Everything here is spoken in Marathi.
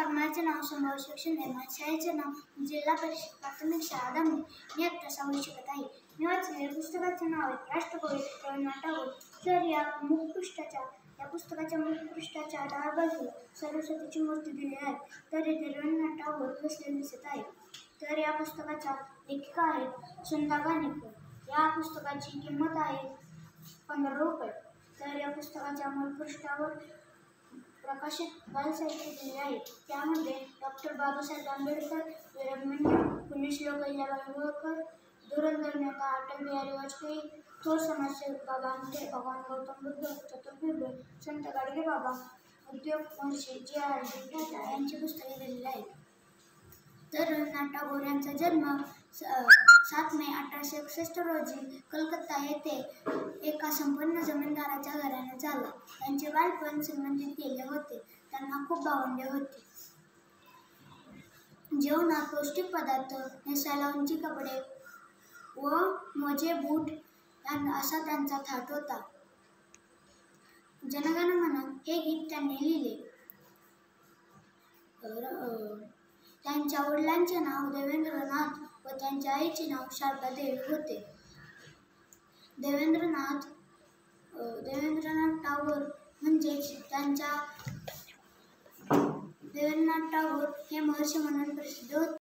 नमस्कार, माझे नाव संभाव्य शिक्षण आहे. माझ्या शाळेचे नाव जिल्हा परिषद प्राथमिक शाळा दामणी. मी आता 6वी शिकत आहे. मी वाचलेल्या पुस्तकाचे नाव आहे राष्ट्रकवी रवींद्रनाथ टागोर. तर या पुस्तकाच्या मुखपृष्ठाच्या डाव्या बाजूला सरस्वतीची मूर्ती दिली आहे. तर येथे रवींद्रनाथ टागोर बसलेले दिसत आहे. तर या पुस्तकाच्या लेखिका आहेत सुनंदा गाणेकर. या पुस्तकाची किंमत आहे 15 रुपये. तर या पुस्तकाच्या मुखपृष्ठावर प्रकाशित बालसाहित्य दिले आहे. त्यामध्ये डॉक्टर बाबासाहेब आंबेडकर, वीरमंदिर, पुण्यश्लोक अहिल्याबाई होळकर, धुरंधर नेता अटल बिहारी वाजपेयी, थोर समाजसेवक बाबा आमटे, भगवान गौतम बुद्ध, चतुर्भुज, संत गाडगे बाबा, उद्योग महर्षी जे.आर.डी. यांची पुस्तके दिलेली आहेत. तर रवींद्रनाथ टागोर यांचा जन्म 7 मे 1861 रोजी कलकत्ता येथे एका संपन्न जमीनदाराच्या घराण्यात झाला. त्यांचे बालपण श्रीमंतीत गेले होते. त्यांना खूप भावंडे होती. जेवणात पौष्टिक पदार्थ, नेसायला उंची कपडे व मोजे बूट असा त्यांचा थाट होता. जनगण मन हे गीत त्यांनी लिहिले. त्यांच्या वडिलांचे नाव देवेंद्रनाथ व त्यांच्या आईचे नाव शारदादेवी होते. देवेंद्रनाथ टागोर देवेंद्रनाथ टागोर हे महर्षी म्हणून प्रसिद्ध होते.